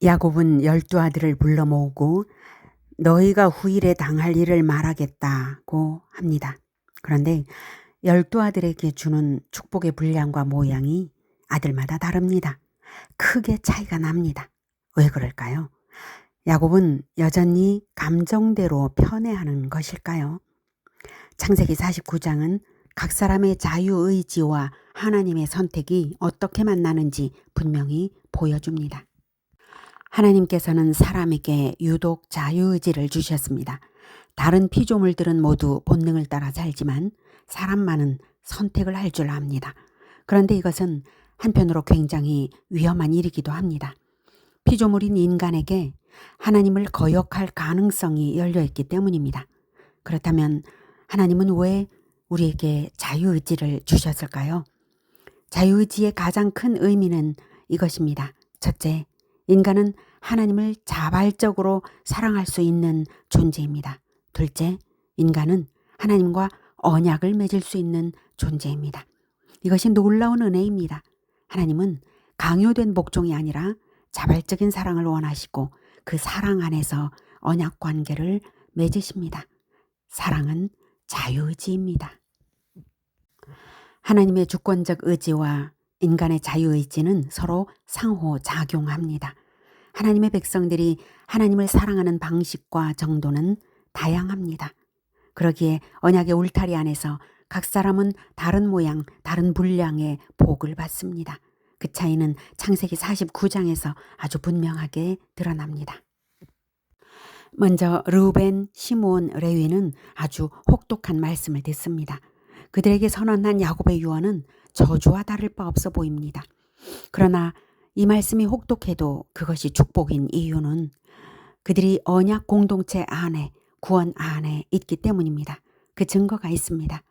야곱은 12 아들을 불러 모으고 너희가 후일에 당할 일을 말하겠다고 합니다. 그런데 12 아들에게 주는 축복의 분량과 모양이 아들마다 다릅니다. 크게 차이가 납니다. 왜 그럴까요? 야곱은 여전히 감정대로 편애하는 것일까요? 창세기 49장은 각 사람의 자유의지와 하나님의 선택이 어떻게 만나는지 분명히 보여줍니다. 하나님께서는 사람에게 유독 자유의지를 주셨습니다. 다른 피조물들은 모두 본능을 따라 살지만 사람만은 선택을 할 줄 압니다. 그런데 이것은 한편으로 굉장히 위험한 일이기도 합니다. 피조물인 인간에게 하나님을 거역할 가능성이 열려있기 때문입니다. 그렇다면 하나님은 왜 우리에게 자유의지를 주셨을까요? 자유의지의 가장 큰 의미는 이것입니다. 첫째, 인간은 하나님을 자발적으로 사랑할 수 있는 존재입니다. 둘째, 인간은 하나님과 언약을 맺을 수 있는 존재입니다. 이것이 놀라운 은혜입니다. 하나님은 강요된 복종이 아니라 자발적인 사랑을 원하시고 그 사랑 안에서 언약 관계를 맺으십니다. 사랑은 자유의지입니다. 하나님의 주권적 의지와 인간의 자유의지는 서로 상호작용합니다. 하나님의 백성들이 하나님을 사랑하는 방식과 정도는 다양합니다. 그러기에 언약의 울타리 안에서 각 사람은 다른 모양, 다른 분량의 복을 받습니다. 그 차이는 창세기 49장에서 아주 분명하게 드러납니다. 먼저 르우벤, 시므온, 레위는 아주 혹독한 말씀을 듣습니다. 그들에게 선언한 야곱의 유언은 저주와 다를 바 없어 보입니다. 그러나 이 말씀이 혹독해도 그것이 축복인 이유는 그들이 언약 공동체 안에, 구원 안에 있기 때문입니다. 그 증거가 있습니다.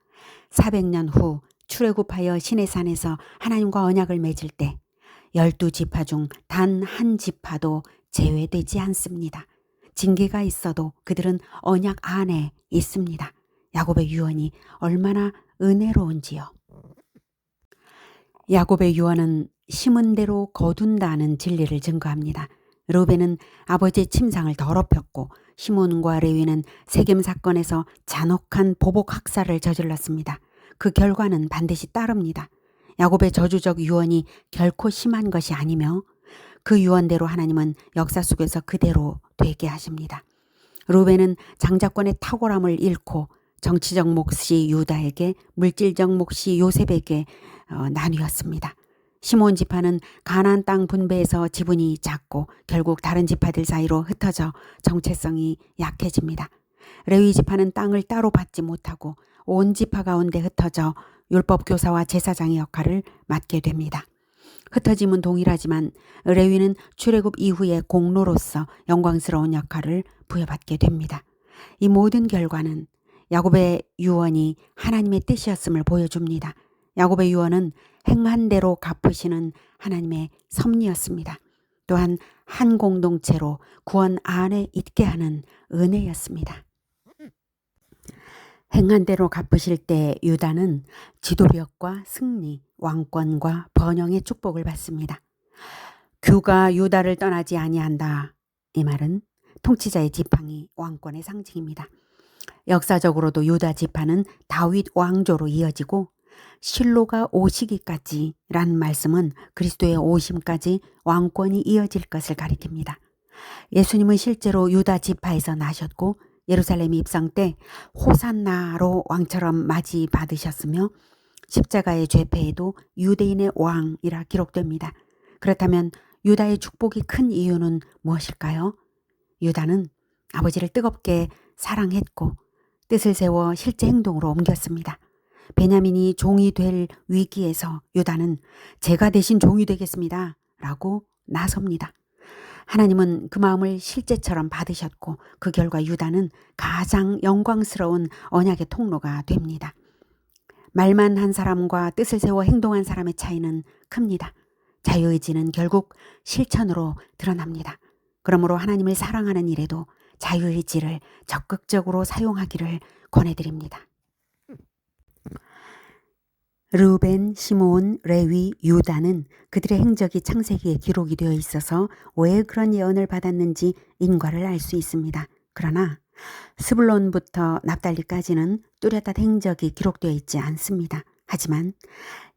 400년 후 출애굽하여 시내산에서 하나님과 언약을 맺을 때 12지파 중 단 한 지파도 제외되지 않습니다. 징계가 있어도 그들은 언약 안에 있습니다. 야곱의 유언이 얼마나 은혜로운지요. 야곱의 유언은 심은 대로 거둔다는 진리를 증거합니다. 르우벤은 아버지의 침상을 더럽혔고 시므온과 레위는 세겜 사건에서 잔혹한 보복 학살을 저질렀습니다. 그 결과는 반드시 따릅니다. 야곱의 저주적 유언이 결코 심한 것이 아니며 그 유언대로 하나님은 역사 속에서 그대로 되게 하십니다. 르우벤은 장자권의 탁월함을 잃고 정치적 몫이 유다에게, 물질적 몫이 요셉에게 나뉘었습니다. 시므온 지파는 가나안 땅 분배에서 지분이 작고 결국 다른 지파들 사이로 흩어져 정체성이 약해집니다. 레위 지파는 땅을 따로 받지 못하고 온 지파 가운데 흩어져 율법 교사와 제사장의 역할을 맡게 됩니다. 흩어짐은 동일하지만 레위는 출애굽 이후의 공로로서 영광스러운 역할을 부여받게 됩니다. 이 모든 결과는 야곱의 유언이 하나님의 뜻이었음을 보여줍니다. 야곱의 유언은 행한 대로 갚으시는 하나님의 섭리였습니다. 또한 한 공동체로 구원 안에 있게 하는 은혜였습니다. 행한 대로 갚으실 때 유다는 지도력과 승리, 왕권과 번영의 축복을 받습니다. 규가 유다를 떠나지 아니한다. 이 말은 통치자의 지팡이, 왕권의 상징입니다. 역사적으로도 유다 지파는 다윗 왕조로 이어지고 실로가 오시기까지라는 말씀은 그리스도의 오심까지 왕권이 이어질 것을 가리킵니다. 예수님은 실제로 유다 지파에서 나셨고 예루살렘 입성 때 호산나로 왕처럼 맞이받으셨으며 십자가의 죄패에도 유대인의 왕이라 기록됩니다. 그렇다면 유다의 축복이 큰 이유는 무엇일까요? 유다는 아버지를 뜨겁게 사랑했고 뜻을 세워 실제 행동으로 옮겼습니다. 베냐민이 종이 될 위기에서 유다는 제가 대신 종이 되겠습니다 라고 나섭니다. 하나님은 그 마음을 실제처럼 받으셨고 그 결과 유다는 가장 영광스러운 언약의 통로가 됩니다. 말만 한 사람과 뜻을 세워 행동한 사람의 차이는 큽니다. 자유의지는 결국 실천으로 드러납니다. 그러므로 하나님을 사랑하는 일에도 자유의지를 적극적으로 사용하기를 권해드립니다. 르우벤, 시므온, 레위, 유다는 그들의 행적이 창세기에 기록이 되어 있어서 왜 그런 예언을 받았는지 인과를 알 수 있습니다. 그러나 스불론부터 납달리까지는 뚜렷한 행적이 기록되어 있지 않습니다. 하지만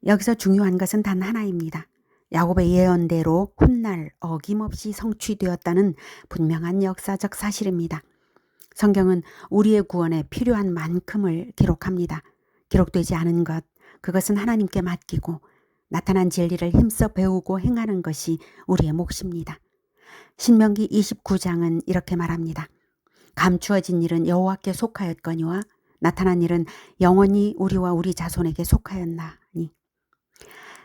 여기서 중요한 것은 단 하나입니다. 야곱의 예언대로 훗날 어김없이 성취되었다는 분명한 역사적 사실입니다. 성경은 우리의 구원에 필요한 만큼을 기록합니다. 기록되지 않은 것, 그것은 하나님께 맡기고 나타난 진리를 힘써 배우고 행하는 것이 우리의 몫입니다. 신명기 29장은 이렇게 말합니다. 감추어진 일은 여호와께 속하였거니와 나타난 일은 영원히 우리와 우리 자손에게 속하였나니.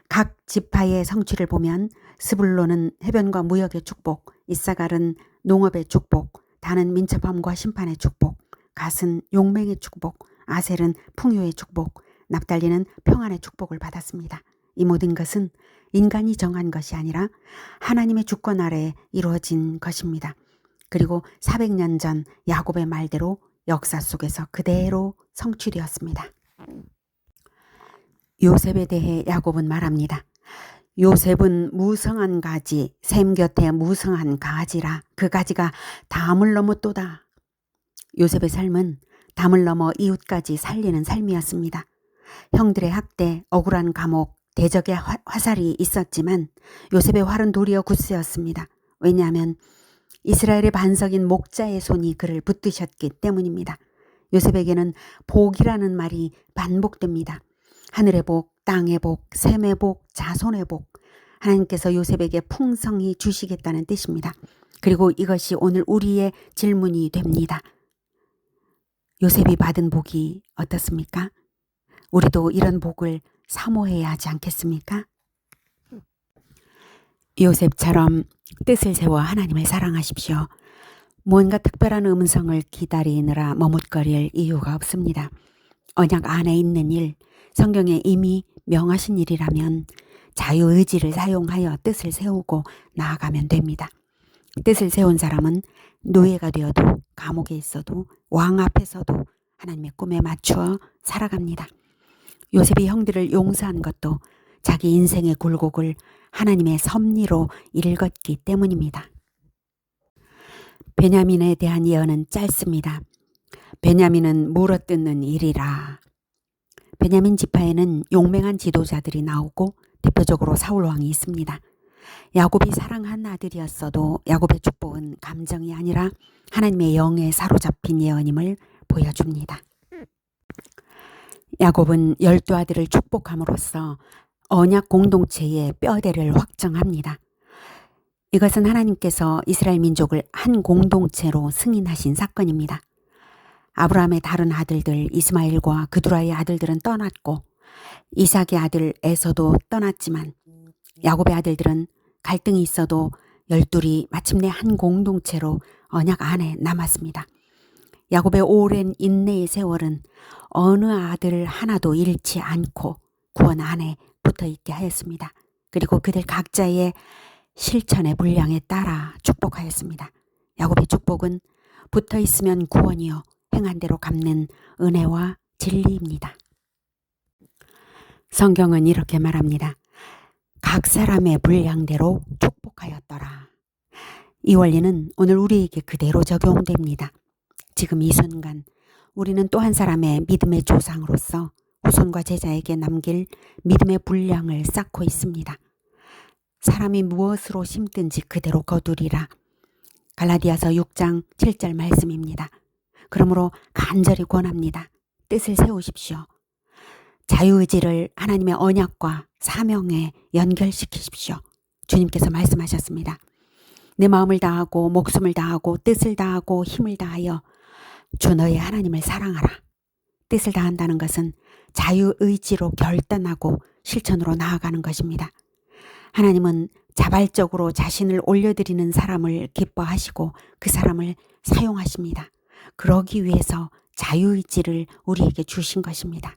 각 지파의 성취를 보면 스불론은 해변과 무역의 축복, 이사갈은 농업의 축복, 단은 민첩함과 심판의 축복, 갓은 용맹의 축복, 아셀은 풍요의 축복, 납달리는 평안의 축복을 받았습니다. 이 모든 것은 인간이 정한 것이 아니라 하나님의 주권 아래에 이루어진 것입니다. 그리고 400년 전 야곱의 말대로 역사 속에서 그대로 성취되었습니다. 요셉에 대해 야곱은 말합니다. 요셉은 무성한 가지, 샘 곁에 무성한 가지라. 그 가지가 담을 넘었도다. 요셉의 삶은 담을 넘어 이웃까지 살리는 삶이었습니다. 형들의 학대, 억울한 감옥, 대적의 화살이 있었지만 요셉의 활은 도리어 굳세었습니다. 왜냐하면 이스라엘의 반석인 목자의 손이 그를 붙드셨기 때문입니다. 요셉에게는 복이라는 말이 반복됩니다. 하늘의 복, 땅의 복, 샘의 복, 자손의 복. 하나님께서 요셉에게 풍성히 주시겠다는 뜻입니다. 그리고 이것이 오늘 우리의 질문이 됩니다. 요셉이 받은 복이 어떻습니까? 우리도 이런 복을 사모해야 하지 않겠습니까? 요셉처럼 뜻을 세워 하나님을 사랑하십시오. 뭔가 특별한 음성을 기다리느라 머뭇거릴 이유가 없습니다. 언약 안에 있는 일, 성경에 이미 명하신 일이라면 자유의지를 사용하여 뜻을 세우고 나아가면 됩니다. 뜻을 세운 사람은 노예가 되어도 감옥에 있어도 왕 앞에서도 하나님의 꿈에 맞추어 살아갑니다. 요셉이 형들을 용서한 것도 자기 인생의 굴곡을 하나님의 섭리로 읽었기 때문입니다. 베냐민에 대한 예언은 짧습니다. 베냐민은 물어뜯는 일이라. 베냐민 지파에는 용맹한 지도자들이 나오고 대표적으로 사울 왕이 있습니다. 야곱이 사랑한 아들이었어도 야곱의 축복은 감정이 아니라 하나님의 영에 사로잡힌 예언임을 보여줍니다. 야곱은 12아들을 축복함으로써 언약 공동체의 뼈대를 확정합니다. 이것은 하나님께서 이스라엘 민족을 한 공동체로 승인하신 사건입니다. 아브라함의 다른 아들들 이스마엘과 그두라의 아들들은 떠났고 이삭의 아들 에서도 떠났지만 야곱의 아들들은 갈등이 있어도 12이 마침내 한 공동체로 언약 안에 남았습니다. 야곱의 오랜 인내의 세월은 어느 아들 하나도 잃지 않고 구원 안에 붙어있게 하였습니다. 그리고 그들 각자의 실천의 분량에 따라 축복하였습니다. 야곱의 축복은 붙어있으면 구원이요 행한 대로 갚는 은혜와 진리입니다. 성경은 이렇게 말합니다. 각 사람의 분량대로 축복하였더라. 이 원리는 오늘 우리에게 그대로 적용됩니다. 지금 이 순간 우리는 또 한 사람의 믿음의 조상으로서 후손과 제자에게 남길 믿음의 분량을 쌓고 있습니다. 사람이 무엇으로 심든지 그대로 거두리라. 갈라디아서 6장 7절 말씀입니다. 그러므로 간절히 권합니다. 뜻을 세우십시오. 자유의지를 하나님의 언약과 사명에 연결시키십시오. 주님께서 말씀하셨습니다. 내 마음을 다하고 목숨을 다하고 뜻을 다하고 힘을 다하여 주 너의 하나님을 사랑하라. 뜻을 다한다는 것은 자유의지로 결단하고 실천으로 나아가는 것입니다. 하나님은 자발적으로 자신을 올려드리는 사람을 기뻐하시고 그 사람을 사용하십니다. 그러기 위해서 자유의지를 우리에게 주신 것입니다.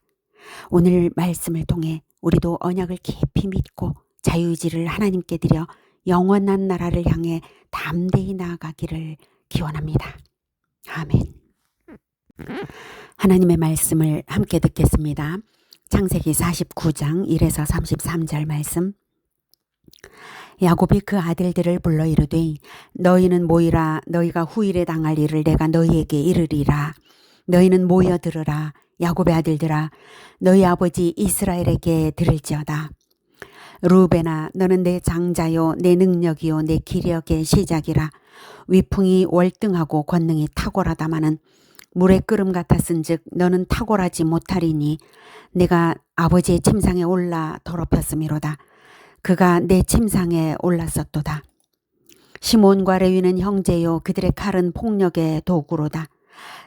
오늘 말씀을 통해 우리도 언약을 깊이 믿고 자유의지를 하나님께 드려 영원한 나라를 향해 담대히 나아가기를 기원합니다. 아멘. 하나님의 말씀을 함께 듣겠습니다. 창세기 49장 1에서 33절 말씀. 야곱이 그 아들들을 불러 이르되 너희는 모이라. 너희가 후일에 당할 일을 내가 너희에게 이르리라. 너희는 모여 들으라. 야곱의 아들들아, 너희 아버지 이스라엘에게 들을지어다. 루벤아, 너는 내 장자요 내 능력이요 내 기력의 시작이라. 위풍이 월등하고 권능이 탁월하다마는 물의 끓음 같았은즉 너는 탁월하지 못하리니 내가 아버지의 침상에 올라 더럽혔음이로다. 그가 내 침상에 올랐었도다. 시몬과 레위는 형제요 그들의 칼은 폭력의 도구로다.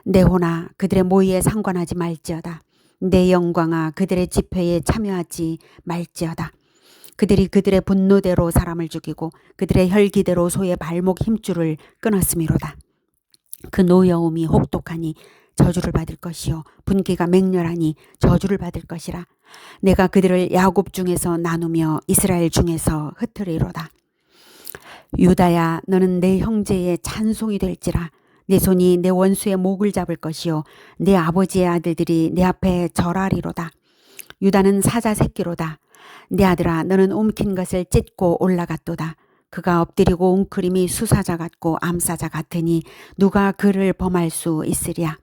내 호나 그들의 모의에 상관하지 말지어다. 내 영광아 그들의 집회에 참여하지 말지어다. 그들이 그들의 분노대로 사람을 죽이고 그들의 혈기대로 소의 발목 힘줄을 끊었음이로다. 그 노여움이 혹독하니 저주를 받을 것이요 분기가 맹렬하니 저주를 받을 것이라. 내가 그들을 야곱 중에서 나누며 이스라엘 중에서 흩으리로다. 유다야, 너는 내 형제의 찬송이 될지라. 내 손이 내 원수의 목을 잡을 것이요 내 아버지의 아들들이 내 앞에 절하리로다. 유다는 사자 새끼로다. 내 아들아, 너는 움킨 것을 찢고 올라갔도다. 그가 엎드리고 웅크림이 수사자 같고 암사자 같으니 누가 그를 범할 수 있으랴.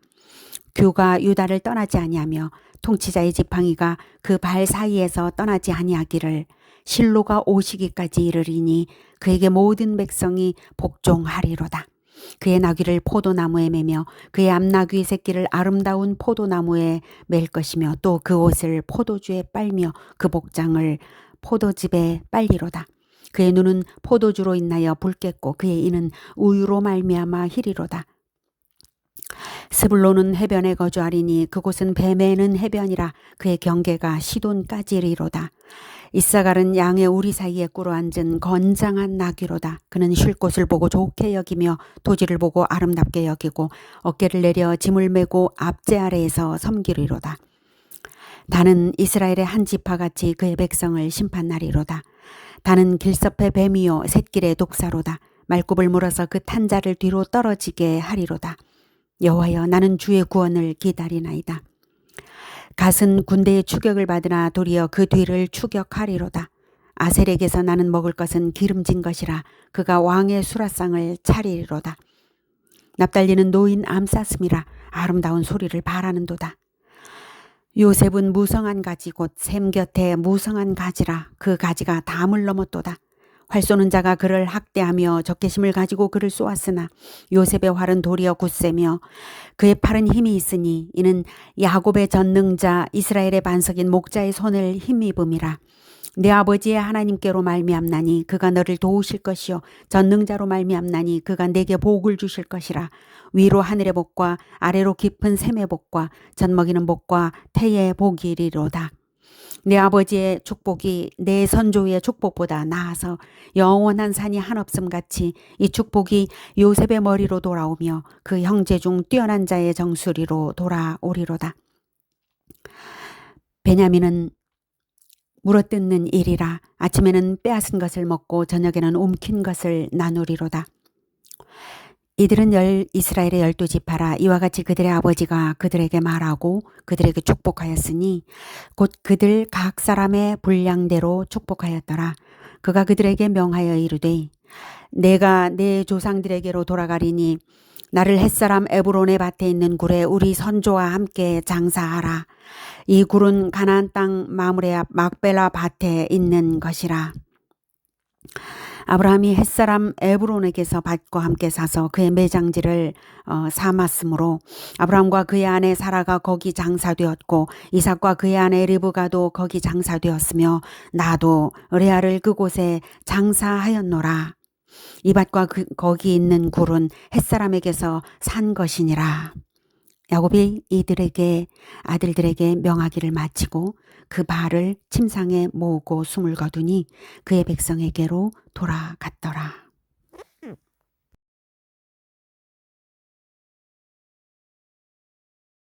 규가 유다를 떠나지 아니하며 통치자의 지팡이가 그 발 사이에서 떠나지 아니하기를 실로가 오시기까지 이르리니 그에게 모든 백성이 복종하리로다. 그의 나귀를 포도나무에 매며 그의 암나귀 새끼를 아름다운 포도나무에 맬 것이며 또 그 옷을 포도주에 빨며 그 복장을 포도즙에 빨리로다. 그의 눈은 포도주로 인하여 붉겠고 그의 이는 우유로 말미암아 희리로다. 스불론은 해변에 거주하리니 그곳은 배 매는 해변이라. 그의 경계가 시돈까지리로다. 이사갈은 양의 우리 사이에 꿇어 앉은 건장한 나귀로다. 그는 쉴 곳을 보고 좋게 여기며 토지를 보고 아름답게 여기고 어깨를 내려 짐을 메고 앞제 아래에서 섬기리로다. 다는 이스라엘의 한 지파같이 그의 백성을 심판하리로다. 다는 길섭의 뱀이요 샛길의 독사로다. 말굽을 물어서 그 탄자를 뒤로 떨어지게 하리로다. 여호와여, 나는 주의 구원을 기다리나이다. 갓은 군대의 추격을 받으나 도리어 그 뒤를 추격하리로다. 아셀에게서 나는 먹을 것은 기름진 것이라. 그가 왕의 수라상을 차리리로다. 납달리는 노인 암쌌음이라. 아름다운 소리를 바라는도다. 요셉은 무성한 가지 곧 샘 곁에 무성한 가지라. 그 가지가 담을 넘었도다. 활 쏘는 자가 그를 학대하며 적개심을 가지고 그를 쏘았으나 요셉의 활은 도리어 굳세며 그의 팔은 힘이 있으니 이는 야곱의 전능자 이스라엘의 반석인 목자의 손을 힘입음이라. 내 아버지의 하나님께로 말미암나니 그가 너를 도우실 것이요 전능자로 말미암나니 그가 내게 복을 주실 것이라. 위로 하늘의 복과 아래로 깊은 샘의 복과 젖먹이는 복과 태의 복이리로다. 내 아버지의 축복이 내 선조의 축복보다 나아서 영원한 산이 한없음 같이 이 축복이 요셉의 머리로 돌아오며 그 형제 중 뛰어난 자의 정수리로 돌아오리로다. 베냐민은 물어뜯는 일이라. 아침에는 빼앗은 것을 먹고 저녁에는 움킨 것을 나누리로다. 이들은 이스라엘의 12지파라. 이와 같이 그들의 아버지가 그들에게 말하고 그들에게 축복하였으니 곧 그들 각 사람의 분량대로 축복하였더라. 그가 그들에게 명하여 이르되 내가 내 조상들에게로 돌아가리니 나를 햇사람 에브론의 밭에 있는 굴에 우리 선조와 함께 장사하라. 이 굴은 가나안 땅 마므레 앞 막벨라 밭에 있는 것이라. 아브라함이 햇사람 에브론에게서 밭과 함께 사서 그의 매장지를 삼았으므로 아브라함과 그의 아내 사라가 거기 장사되었고 이삭과 그의 아내 리브가도 거기 장사되었으며 나도 레아를 그곳에 장사하였노라. 이 밭과 거기 있는 굴은 햇사람에게서 산 것이니라. 야곱이 이들에게 아들들에게 명하기를 마치고 그 발을 침상에 모으고 숨을 거두니 그의 백성에게로 돌아갔더라.